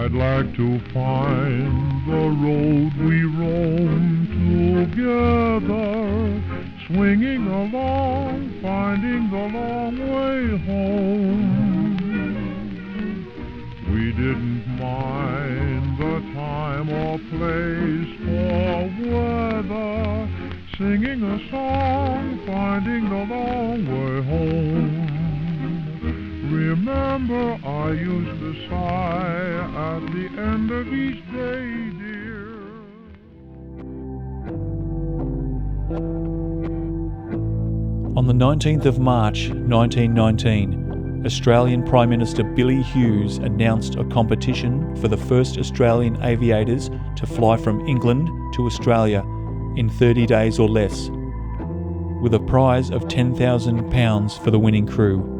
I'd like to find the road we roamed together, swinging along, finding the long way home. We didn't mind the time or place or weather, singing a song, finding the long way home. Remember, I used to sigh at the end of each day, dear. On the 19th of March 1919, Australian Prime Minister Billy Hughes announced a competition for the first Australian aviators to fly from England to Australia in 30 days or less, with a prize of £10,000 for the winning crew.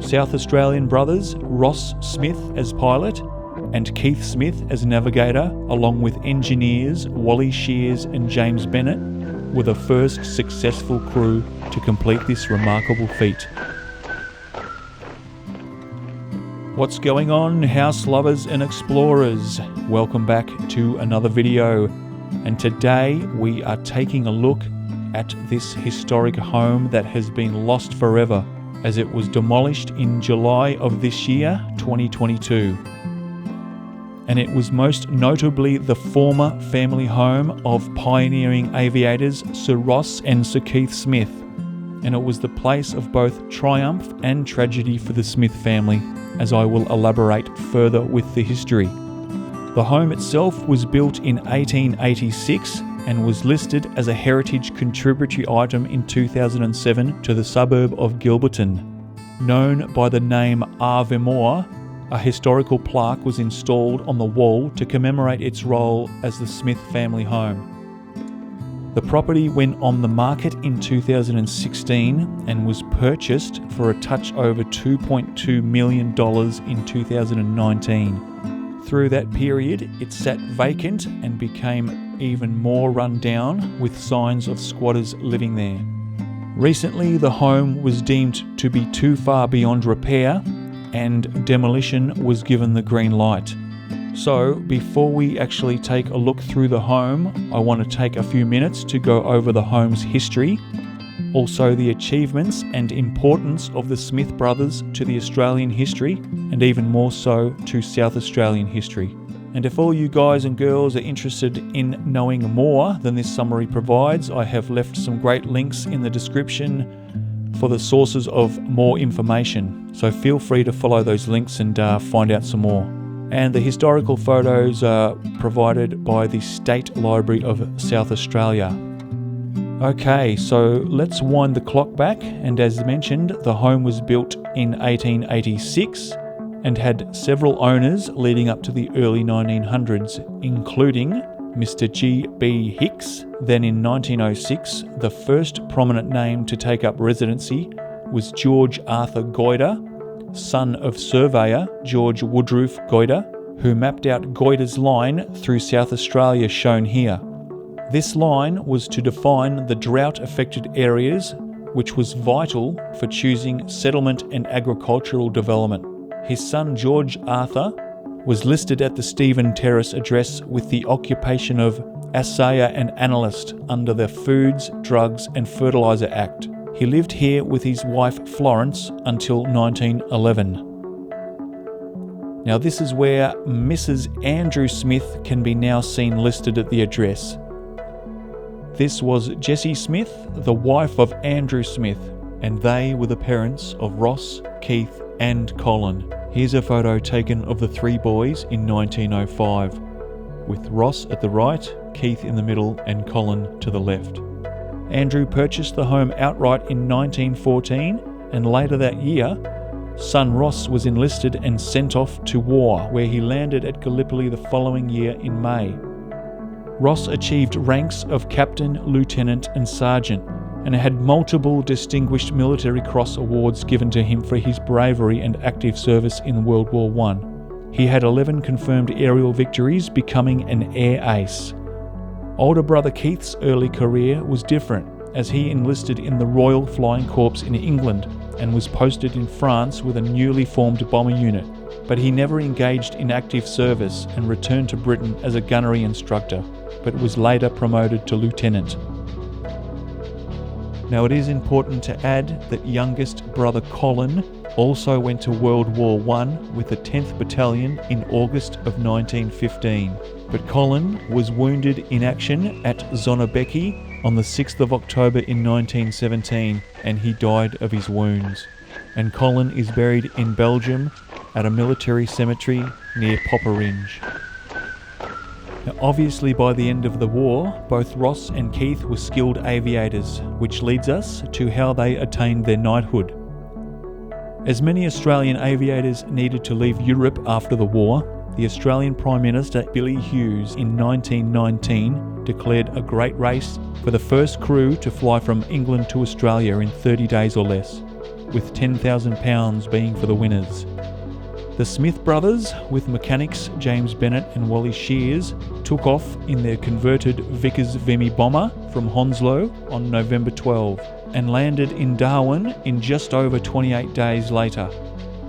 South Australian brothers Ross Smith as pilot and Keith Smith as navigator, along with engineers Wally Shears and James Bennett, were the first successful crew to complete this remarkable feat. What's going on, house lovers and explorers? Welcome back to another video, and today we are taking a look at this historic home that has been lost forever, as it was demolished in July of this year, 2022. And it was most notably the former family home of pioneering aviators Sir Ross and Sir Keith Smith, and it was the place of both triumph and tragedy for the Smith family, as I will elaborate further with the history. The home itself was built in 1886 and was listed as a heritage contributory item in 2007 to the suburb of Gilberton. Known by the name Aviemore, a historical plaque was installed on the wall to commemorate its role as the Smith family home. The property went on the market in 2016 and was purchased for a touch over $2.2 million in 2019. Through that period, it sat vacant and became even more run down, with signs of squatters living there. Recently, the home was deemed to be too far beyond repair, and demolition was given the green light. So, before we actually take a look through the home, I want to take a few minutes to go over the home's history, also the achievements and importance of the Smith brothers to the Australian history, and even more so to South Australian history. And if all you guys and girls are interested in knowing more than this summary provides, I have left some great links in the description for the sources of more information. So feel free to follow those links and find out some more. And the historical photos are provided by the State Library of South Australia. Okay, so let's wind the clock back, and as mentioned, the home was built in 1886 and had several owners leading up to the early 1900s, including Mr. G.B. Hicks. Then in 1906, the first prominent name to take up residency was George Arthur Goyder, son of surveyor George Woodroffe Goyder, who mapped out Goyder's line through South Australia, shown here. This line was to define the drought-affected areas, which was vital for choosing settlement and agricultural development. His son George Arthur was listed at the Stephen Tce address with the occupation of assayer and analyst under the Foods, Drugs and Fertiliser Act. He lived here with his wife Florence until 1911. Now this is where Mrs. Andrew Smith can be now seen listed at the address. This was Jessie Smith, the wife of Andrew Smith, and they were the parents of Ross, Keith and Colin. Here's a photo taken of the three boys in 1905, with Ross at the right, Keith in the middle and Colin to the left. Andrew purchased the home outright in 1914, and later that year, son Ross was enlisted and sent off to war, where he landed at Gallipoli the following year in May. Ross achieved ranks of captain, lieutenant and sergeant, and had multiple Distinguished Military Cross awards given to him for his bravery and active service in World War I. He had 11 confirmed aerial victories, becoming an air ace. Older brother Keith's early career was different, as he enlisted in the Royal Flying Corps in England and was posted in France with a newly formed bomber unit, but he never engaged in active service and returned to Britain as a gunnery instructor, but was later promoted to lieutenant. Now, it is important to add that youngest brother Colin also went to World War I with the 10th Battalion in August of 1915, but Colin was wounded in action at Zonnebeke on the 6th of October in 1917, and he died of his wounds. And Colin is buried in Belgium at a military cemetery near Popperinge. Now, obviously, by the end of the war, both Ross and Keith were skilled aviators, which leads us to how they attained their knighthood. As many Australian aviators needed to leave Europe after the war, the Australian Prime Minister Billy Hughes in 1919 declared a great race for the first crew to fly from England to Australia in 30 days or less, with £10,000 being for the winners. The Smith brothers, with mechanics James Bennett and Wally Shears, took off in their converted Vickers Vimy bomber from Hounslow on November 12 and landed in Darwin in just over 28 days later.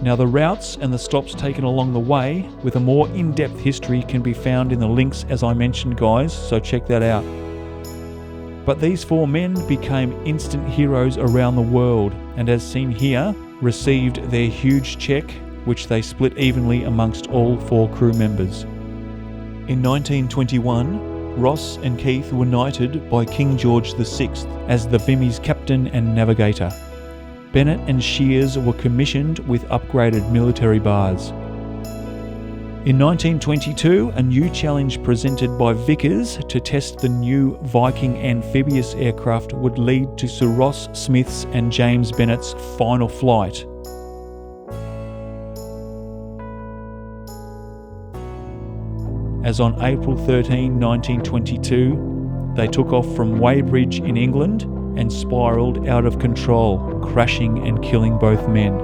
Now, the routes and the stops taken along the way with a more in-depth history can be found in the links as I mentioned, guys, so check that out. But these four men became instant heroes around the world and, as seen here, received their huge check, which they split evenly amongst all four crew members. In 1921, Ross and Keith were knighted by King George VI as the Vimy's captain and navigator. Bennett and Shears were commissioned with upgraded military bars. In 1922, a new challenge presented by Vickers to test the new Viking amphibious aircraft would lead to Sir Ross Smith's and James Bennett's final flight. As on April 13, 1922, they took off from Weybridge in England and spiralled out of control, crashing and killing both men.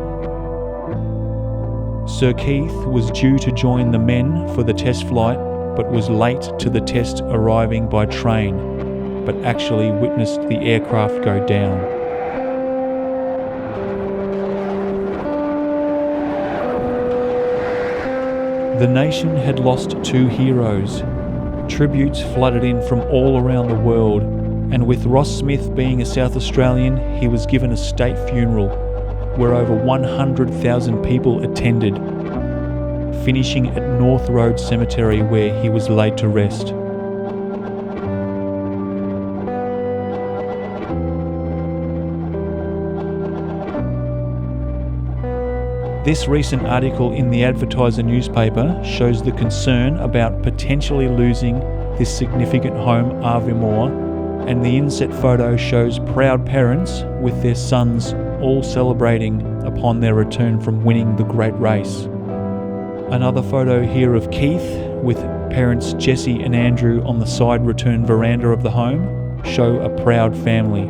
Sir Keith was due to join the men for the test flight, but was late to the test, arriving by train, but actually witnessed the aircraft go down. The nation had lost two heroes. Tributes flooded in from all around the world, and with Ross Smith being a South Australian, he was given a state funeral where over 100,000 people attended, finishing at North Road Cemetery where he was laid to rest. This recent article in the Advertiser newspaper shows the concern about potentially losing this significant home, Aviemore, and the inset photo shows proud parents with their sons all celebrating upon their return from winning the great race. Another photo here of Keith with parents Jesse and Andrew on the side return veranda of the home show a proud family.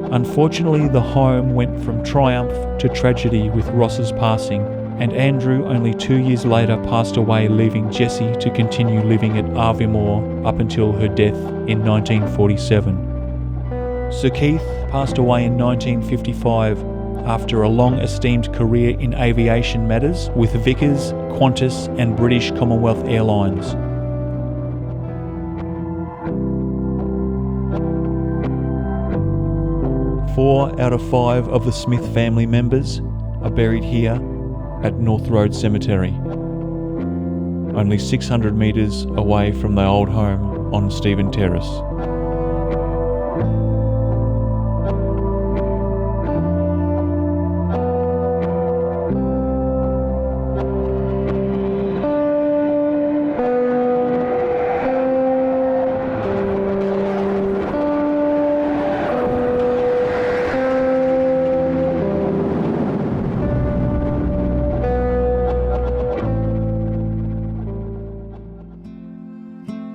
Unfortunately, the home went from triumph to tragedy with Ross's passing, and Andrew only 2 years later passed away, leaving Jessie to continue living at Aviemore up until her death in 1947. Sir Keith passed away in 1955 after a long-esteemed career in aviation matters with Vickers, Qantas and British Commonwealth Airlines. Four out of 5 of the Smith family members are buried here at North Road Cemetery, only 600 metres away from the old home on Stephen Terrace.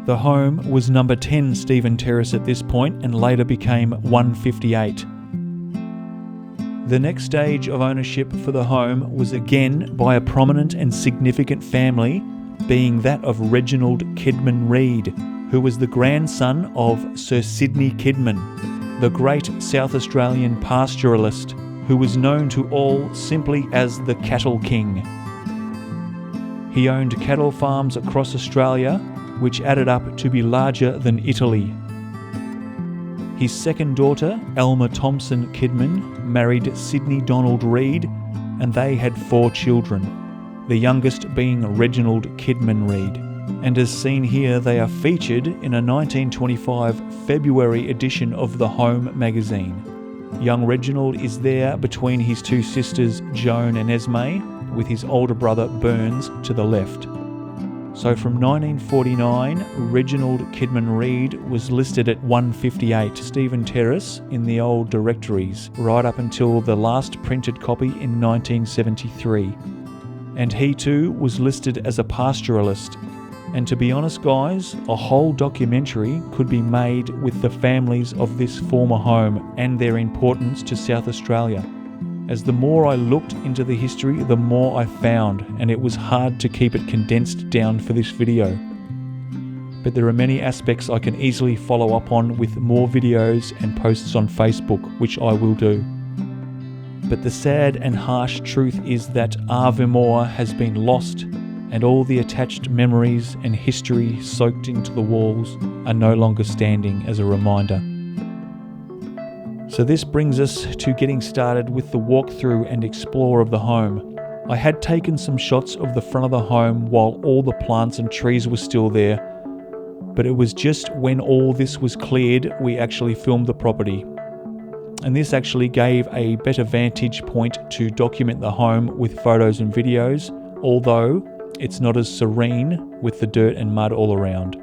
The home was number 10 Stephen Terrace at this point and later became 158. The next stage of ownership for the home was again by a prominent and significant family, being that of Reginald Kidman Reid, who was the grandson of Sir Sidney Kidman, the great South Australian pastoralist who was known to all simply as the Cattle King. He owned cattle farms across Australia, which added up to be larger than Italy. His second daughter, Alma Thompson Kidman, married Sidney Donald Reid, and they had 4 children, the youngest being Reginald Kidman Reid. And as seen here, they are featured in a 1925 February edition of The Home magazine. Young Reginald is there between his 2 sisters, Joan and Esme, with his older brother Burns to the left. So from 1949, Reginald Kidman Reid was listed at 158 Stephen Tce in the old directories, right up until the last printed copy in 1973. And he too was listed as a pastoralist. And to be honest guys, a whole documentary could be made with the families of this former home and their importance to South Australia. As the more I looked into the history, the more I found, and it was hard to keep it condensed down for this video. But there are many aspects I can easily follow up on with more videos and posts on Facebook, which I will do. But the sad and harsh truth is that Aviemore has been lost, and all the attached memories and history soaked into the walls are no longer standing as a reminder. So this brings us to getting started with the walkthrough and explore of the home. I had taken some shots of the front of the home while all the plants and trees were still there, but it was just when all this was cleared we actually filmed the property. And this actually gave a better vantage point to document the home with photos and videos, although it's not as serene with the dirt and mud all around.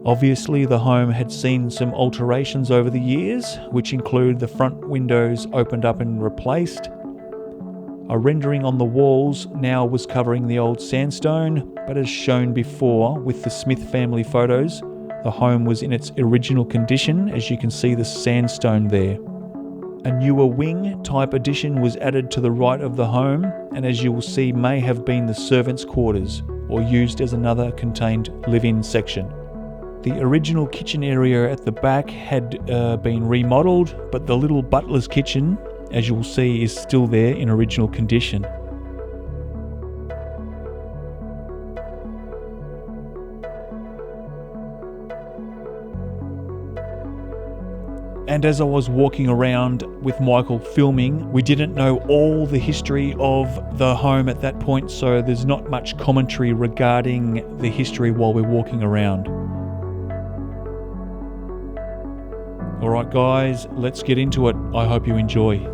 Obviously, the home had seen some alterations over the years, which include the front windows opened up and replaced. A rendering on the walls now was covering the old sandstone, but as shown before with the Smith family photos, the home was in its original condition, as you can see the sandstone there. A newer wing type addition was added to the right of the home, and as you will see may have been the servants' quarters, or used as another contained live-in section. The original kitchen area at the back had been remodelled, but the little butler's kitchen, as you will see, is still there in original condition. And as I was walking around with Michael filming, we didn't know all the history of the home at that point, so there's not much commentary regarding the history while we're walking around. Alright guys, let's get into it. I hope you enjoy.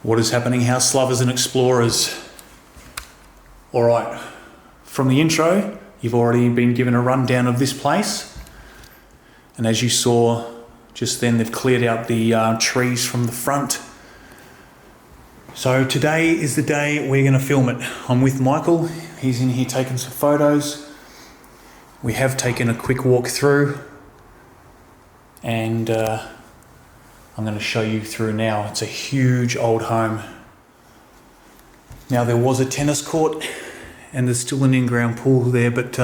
What is happening, house lovers and explorers? Alright, from the intro, you've already been given a rundown of this place. And as you saw just then, they've cleared out the trees from the front. So today is the day we're going to film it. I'm with Michael. He's in here taking some photos. We have taken a quick walk through. And I'm going to show you through now. It's a huge old home. Now there was a tennis court and there's still an in-ground pool there, but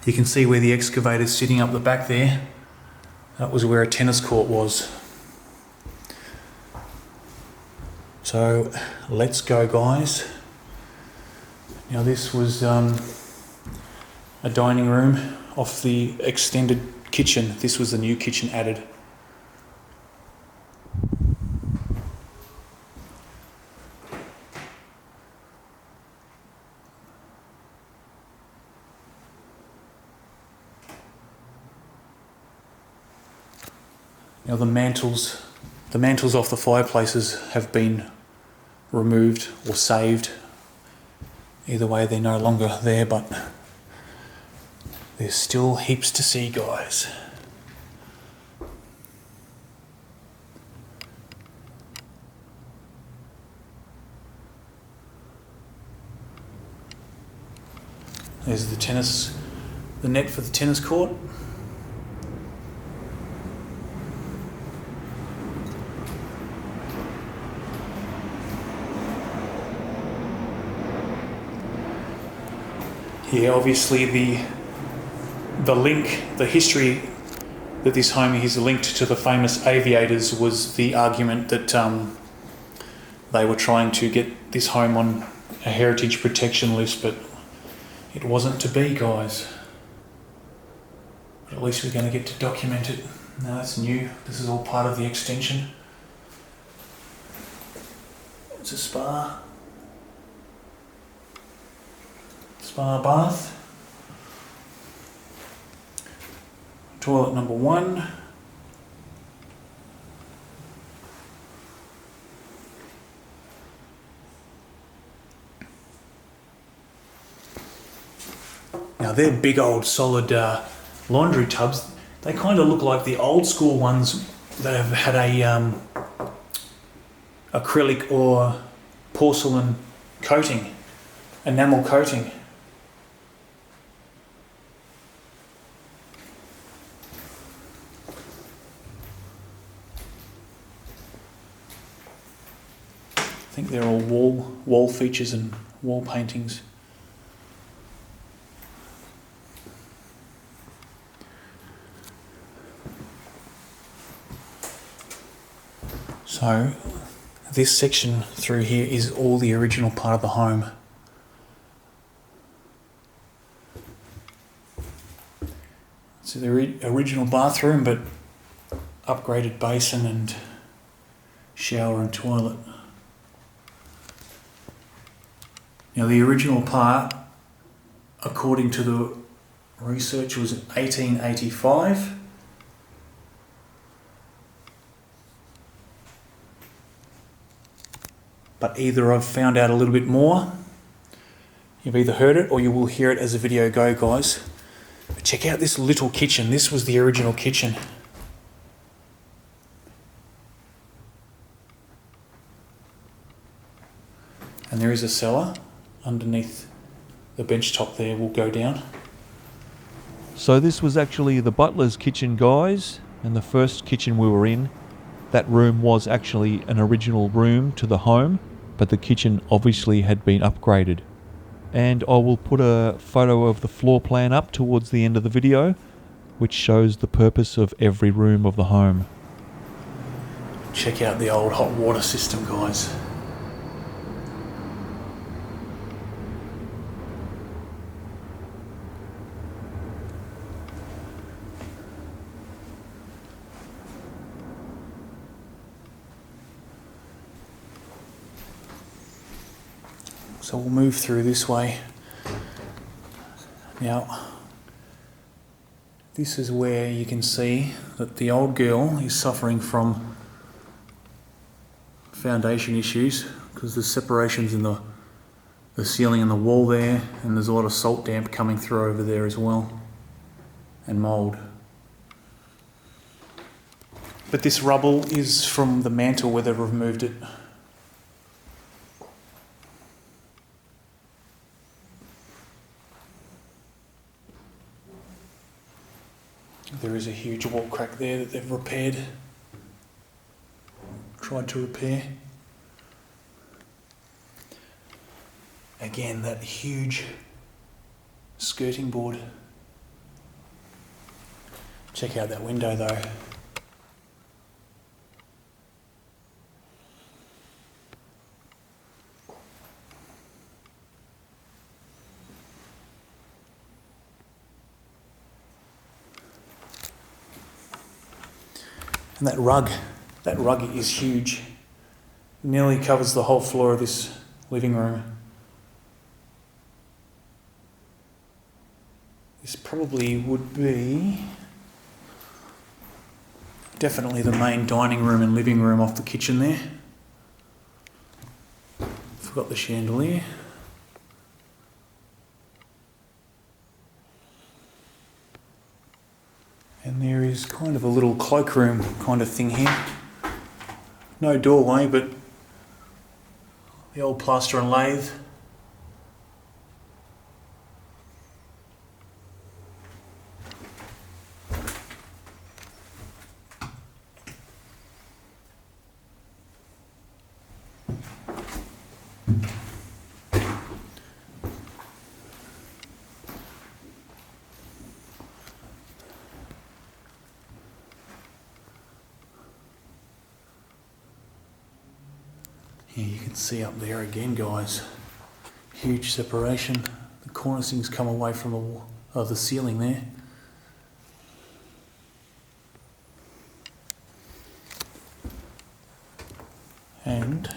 you can see where the excavator's sitting up the back there. That was where a tennis court was. So let's go, guys. Now this was a dining room off the extended kitchen. This was the new kitchen added. Now the mantles off the fireplaces have been removed or saved. Either way, they're no longer there, but there's still heaps to see, guys. There's the net for the tennis court. Yeah, obviously the history that this home is linked to the famous aviators was the argument that they were trying to get this home on a heritage protection list, but it wasn't to be, guys. But at least we're going to get to document it. Now that's new. This is all part of the extension. It's a spa bath. Toilet number 1. Now they're big old solid laundry tubs. They kind of look like the old school ones that have had a acrylic or porcelain coating, enamel coating. I think they're all wall features and wall paintings. So this section through here is all the original part of the home. So the original bathroom, but upgraded basin and shower and toilet. Now the original part, according to the research, was 1885. But either I've found out a little bit more, you've either heard it or you will hear it as the video goes, guys. But check out this little kitchen. This was the original kitchen. And there is a cellar underneath the bench top there. Will go down. So this was actually the butler's kitchen, guys, and the first kitchen we were in. That room was actually an original room to the home, but the kitchen obviously had been upgraded. And I will put a photo of the floor plan up towards the end of the video, which shows the purpose of every room of the home. Check out the old hot water system, guys. So we'll move through this way. Now, this is where you can see that the old girl is suffering from foundation issues because there's separations in the ceiling and the wall there, and there's a lot of salt damp coming through over there as well, and mould. But this rubble is from the mantle where they've removed it. There is a huge wall crack there that they've tried to repair. Again, that huge skirting board. Check out that window though. And that rug is huge. Nearly covers the whole floor of this living room. This probably would be definitely the main dining room and living room off the kitchen there. Forgot the chandelier. And there is kind of a little cloakroom kind of thing here. No doorway, but the old plaster and lathe. Yeah, you can see up there again, guys. Huge separation. The cornicing's come away from the wall, the ceiling there. And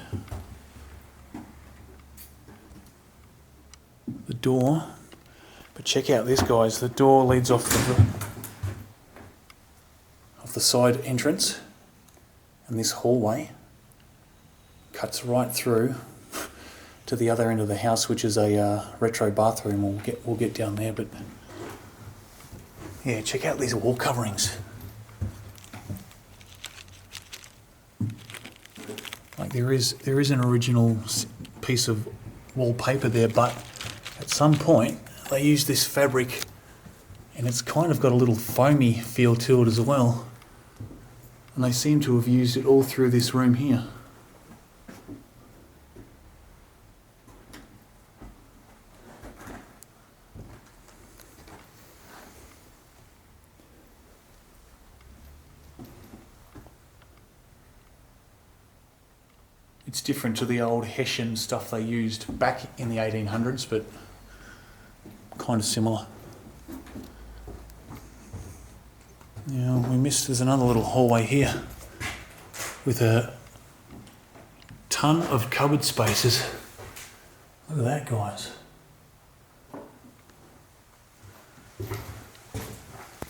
the door. But check out this, guys. The door leads off the side entrance, and this hallway cuts right through to the other end of the house, which is a retro bathroom. We'll get down there, but yeah, check out these wall coverings. Like there is an original piece of wallpaper there, but at some point they used this fabric, and it's kind of got a little foamy feel to it as well. And they seem to have used it all through this room here. It's different to the old Hessian stuff they used back in the 1800s, but kind of similar. Now there's another little hallway here with a ton of cupboard spaces. Look at that, guys.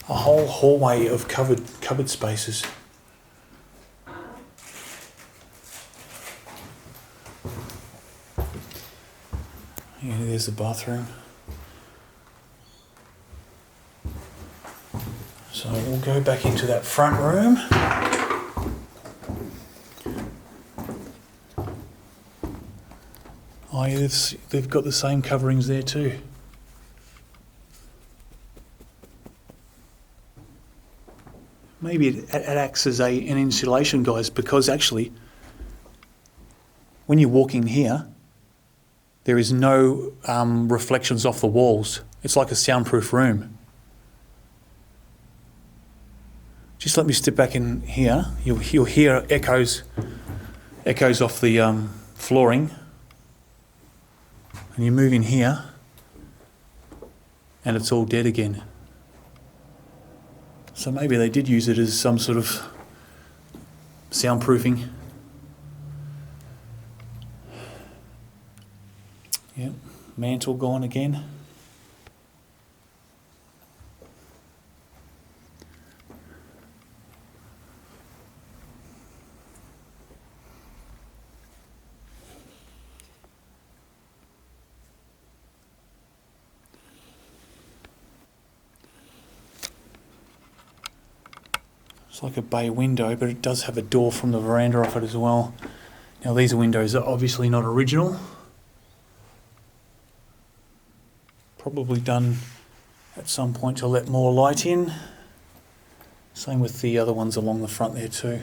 A whole hallway of cupboard spaces. Yeah, there's the bathroom. So we'll go back into that front room. Oh yeah, they've got the same coverings there too. Maybe it acts as an insulation, guys, because actually when you walk in here, there is no reflections off the walls. It's like a soundproof room. Just let me step back in here. You'll hear echoes off the flooring. And you move in here, and it's all dead again. So maybe they did use it as some sort of soundproofing. Yep, mantle gone again. It's like a bay window, but it does have a door from the veranda off it as well. Now these windows are obviously not original. Probably done at some point to let more light in. Same with the other ones along the front there too.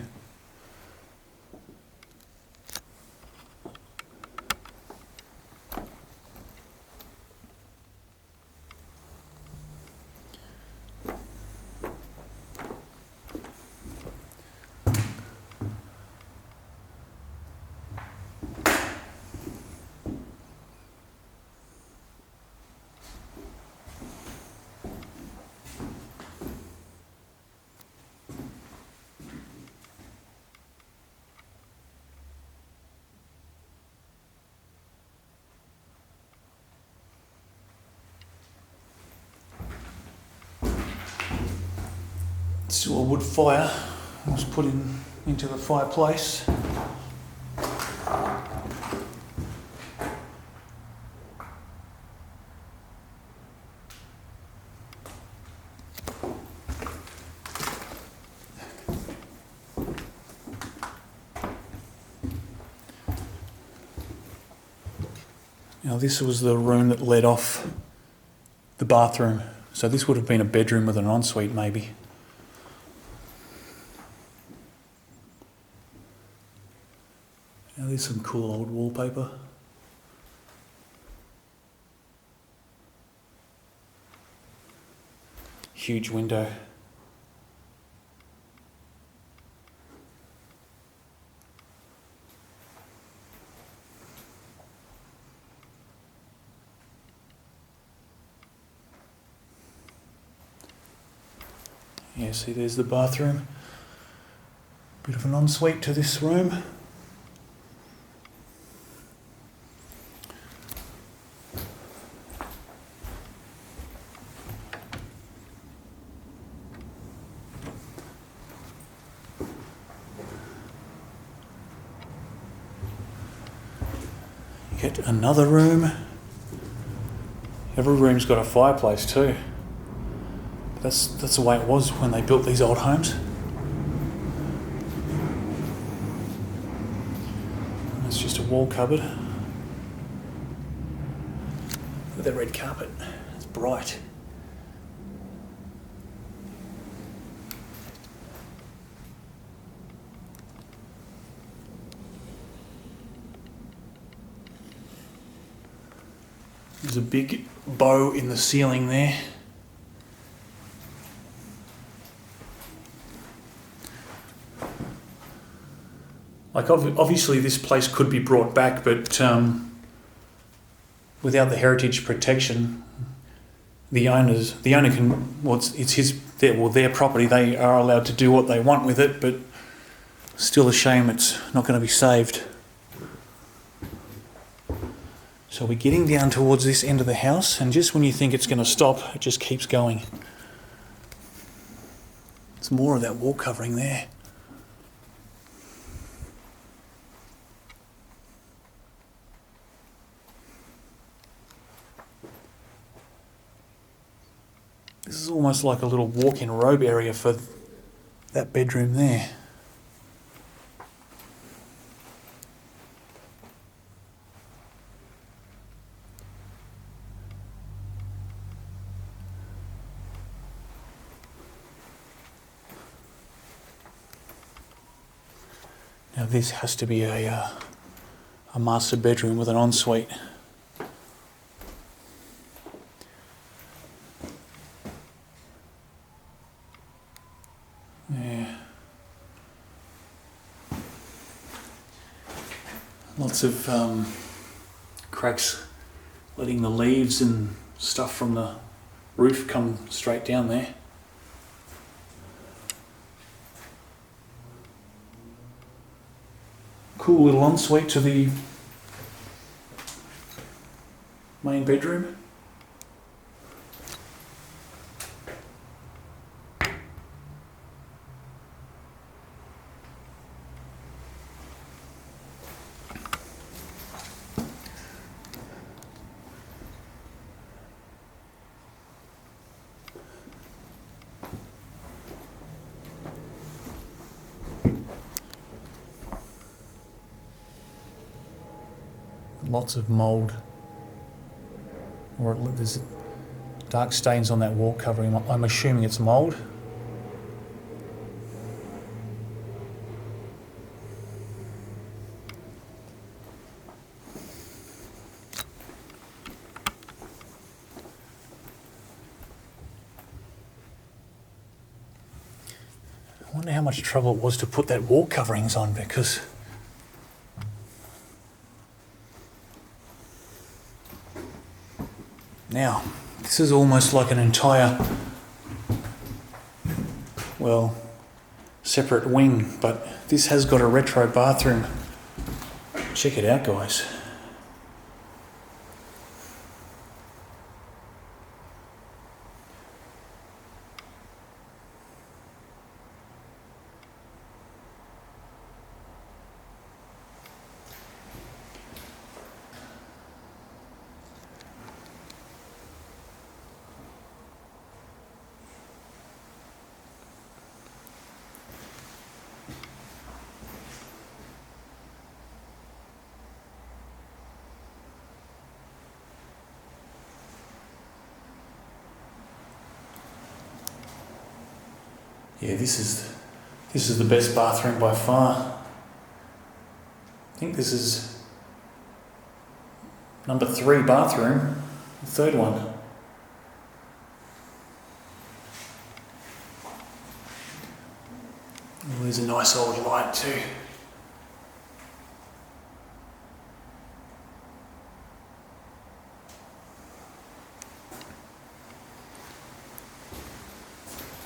Still a wood fire was put into the fireplace. Now this was the room that led off the bathroom, so this would have been a bedroom with an ensuite maybe. Now there's some cool old wallpaper. Huge window. Yeah, see there's the bathroom. Bit of an ensuite to this room. Get another room. Every room's got a fireplace too. That's the way it was when they built these old homes. It's just a wall cupboard. Look at the red carpet. It's bright. There's a big bow in the ceiling there. Like obviously this place could be brought back, but without the heritage protection, the owner can, well, it's their property. They are allowed to do what they want with it, but still a shame it's not going to be saved. So we're getting down towards this end of the house, and just when you think it's going to stop, it just keeps going. There's more of that wall covering there. This is almost like a little walk-in robe area for that bedroom there. Now this has to be a master bedroom with an ensuite. Yeah. Lots of cracks, letting the leaves and stuff from the roof come straight down there. Cool little ensuite to the main bedroom. Lots of mould, or there's dark stains on that wall covering. I'm assuming it's mould. I wonder how much trouble it was to put that wall coverings on, because now, this is almost like an entire, well, separate wing, but this has got a retro bathroom. Check it out, guys. Yeah, this is the best bathroom by far. I think this is number 3 bathroom, the third one. Oh, there's a nice old light too.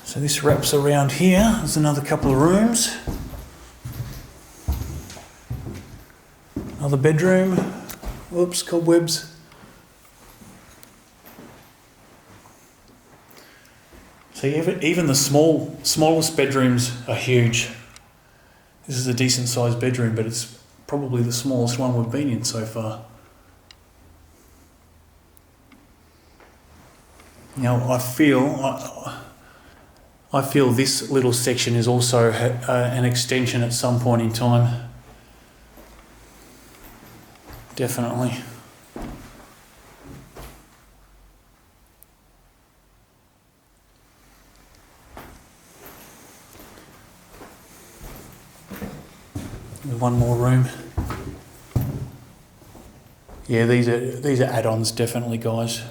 So this wraps around here. There's another couple of rooms. Another bedroom. Whoops, cobwebs. See, even the smallest bedrooms are huge. This is a decent sized bedroom, but it's probably the smallest one we've been in so far. Now I feel this little section is also an extension at some point in time. Definitely. One more room. Yeah, these are add-ons definitely, guys.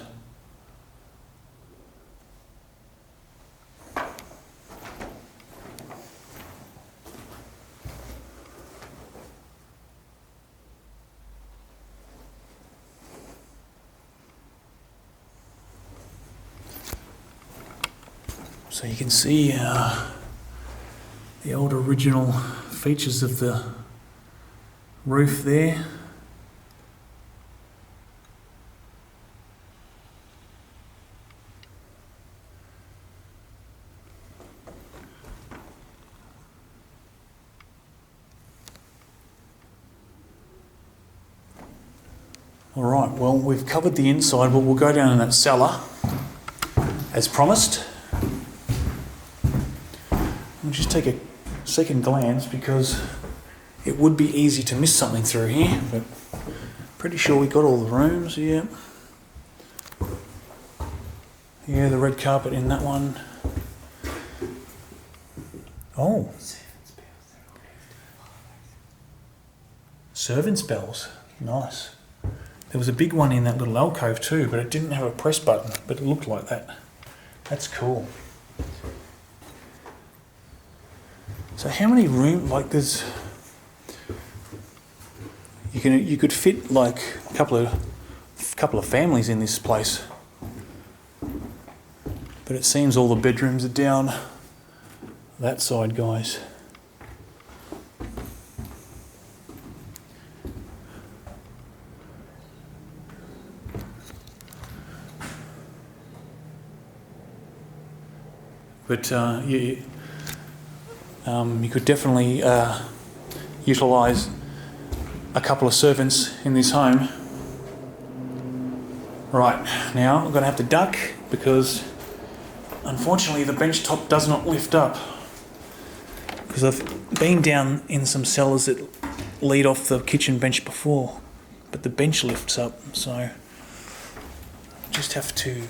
So you can see the old original features of the roof there. All right, well, we've covered the inside, but we'll go down in that cellar as promised. We'll just take a second glance because it would be easy to miss something through here, but pretty sure we got all the rooms, yeah. Yeah, the red carpet in that one. Oh. Servants' bells, nice. There was a big one in that little alcove too, but it didn't have a press button, but it looked like that. That's cool. So how many rooms, like there's, you could fit like a couple of families in this place. But it seems all the bedrooms are down that side, guys. But you could definitely utilise a couple of servants in this home. Right, now I'm going to have to duck because unfortunately the bench top does not lift up. Because I've been down in some cellars that lead off the kitchen bench before, but the bench lifts up, so I just have to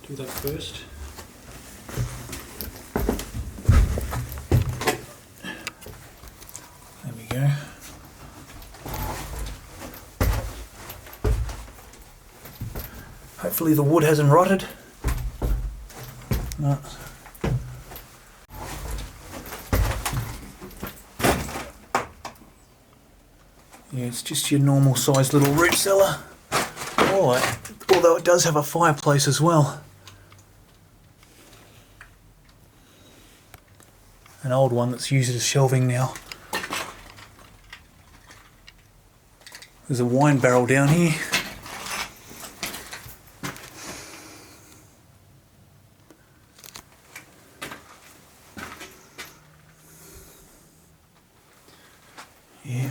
do that first. There we go. Hopefully the wood hasn't rotted. No. Yeah, it's just your normal sized little root cellar. Although it does have a fireplace as well. An old one that's used as shelving now. There's a wine barrel down here. Yeah.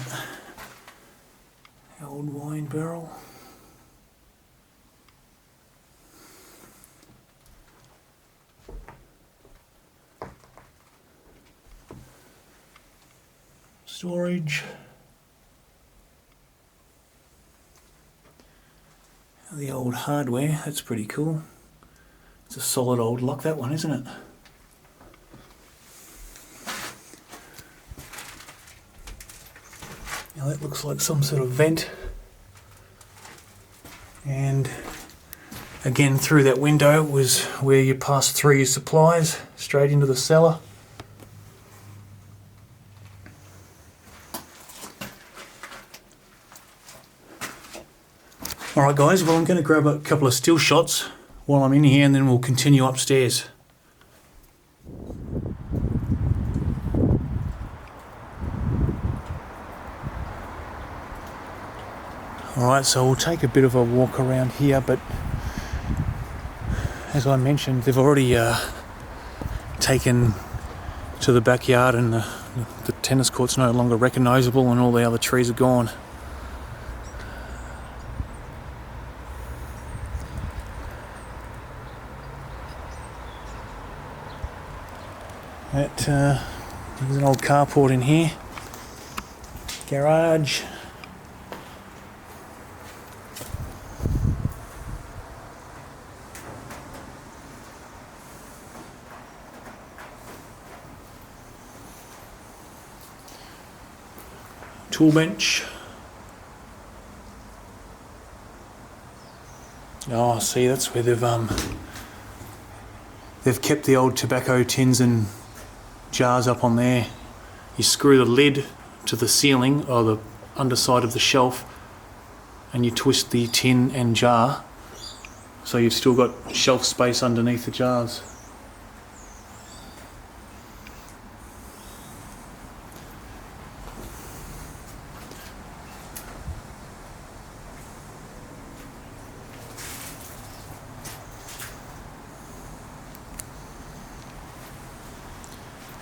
Old wine barrel. Storage. the old hardware. That's pretty cool. It's a solid old lock, that one, isn't it? Now that looks like some sort of vent. And again, through that window was where you pass through your supplies, straight into the cellar. Alright guys, well I'm going to grab a couple of still shots while I'm in here and then we'll continue upstairs. Alright, so we'll take a bit of a walk around here, but as I mentioned, they've already taken to the backyard and the tennis court's no longer recognisable and all the other trees are gone. There's an old carport in here. Garage. Tool bench. Oh, see, that's where they've kept the old tobacco tins and jars up on there. You screw the lid to the ceiling or the underside of the shelf and you twist the tin and jar so you've still got shelf space underneath the jars.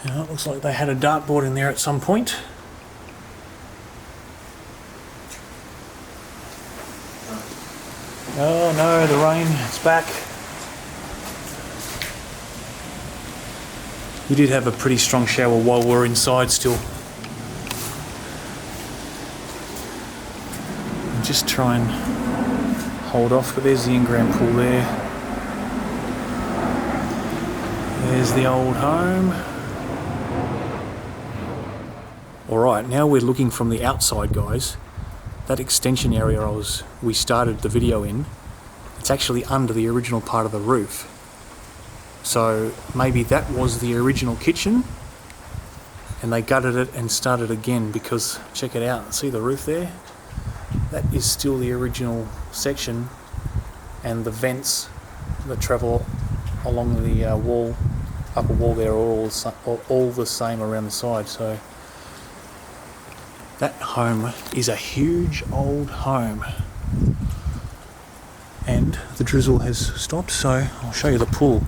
Now, it looks like they had a dartboard in there at some point. Oh no, the rain, it's back. We did have a pretty strong shower while we were inside still. I'll just try and hold off, but there's the in-ground pool there. There's the old home. Alright, now we're looking from the outside, guys. That extension area we started the video in, it's actually under the original part of the roof. So maybe that was the original kitchen and they gutted it and started again, because check it out, see the roof there? That is still the original section, and the vents that travel along the upper wall there are all the same around the side. So that home is a huge old home. And the drizzle has stopped, so I'll show you the pool.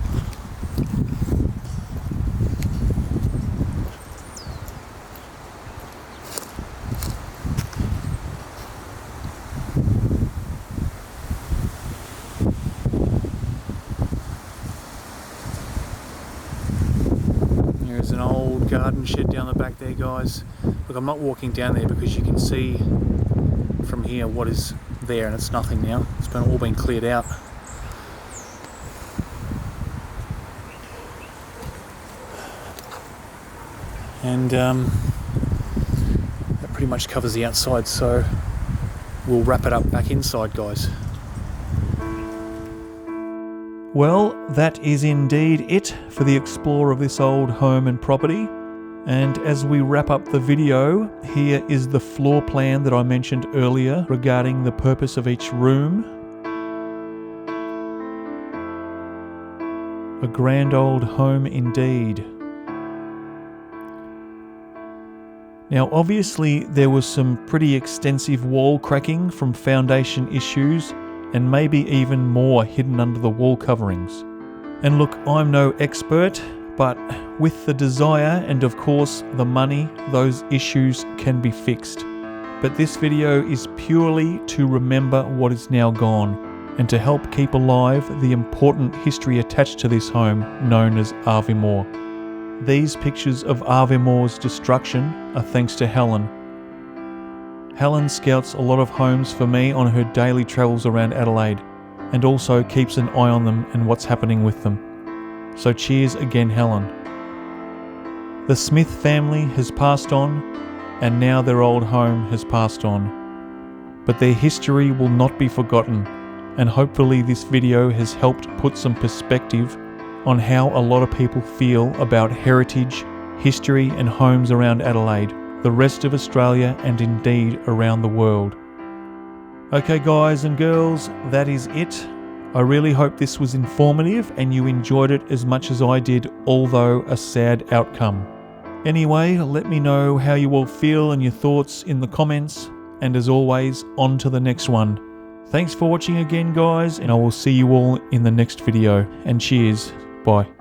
There's an old garden shed down the back there, guys. Look, I'm not walking down there because you can see from here what is there, and it's nothing now. It's all been cleared out. And that pretty much covers the outside, so we'll wrap it up back inside, guys. Well, that is indeed it for the explore of this old home and property. And as we wrap up the video, here is the floor plan that I mentioned earlier regarding the purpose of each room. A grand old home indeed. Now obviously there was some pretty extensive wall cracking from foundation issues, and maybe even more hidden under the wall coverings. And look, I'm no expert, but with the desire and of course the money, those issues can be fixed. But this video is purely to remember what is now gone and to help keep alive the important history attached to this home known as Aviemore. These pictures of Aviemore's destruction are thanks to Helen. Helen scouts a lot of homes for me on her daily travels around Adelaide, and also keeps an eye on them and what's happening with them. So cheers again, Helen. The Smith family has passed on, and now their old home has passed on. But their history will not be forgotten, and hopefully this video has helped put some perspective on how a lot of people feel about heritage, history and homes around Adelaide, the rest of Australia and indeed around the world. Okay guys and girls, that is it. I really hope this was informative and you enjoyed it as much as I did, although a sad outcome. Anyway, let me know how you all feel and your thoughts in the comments, and as always, on to the next one. Thanks for watching again guys, and I will see you all in the next video, and cheers, bye.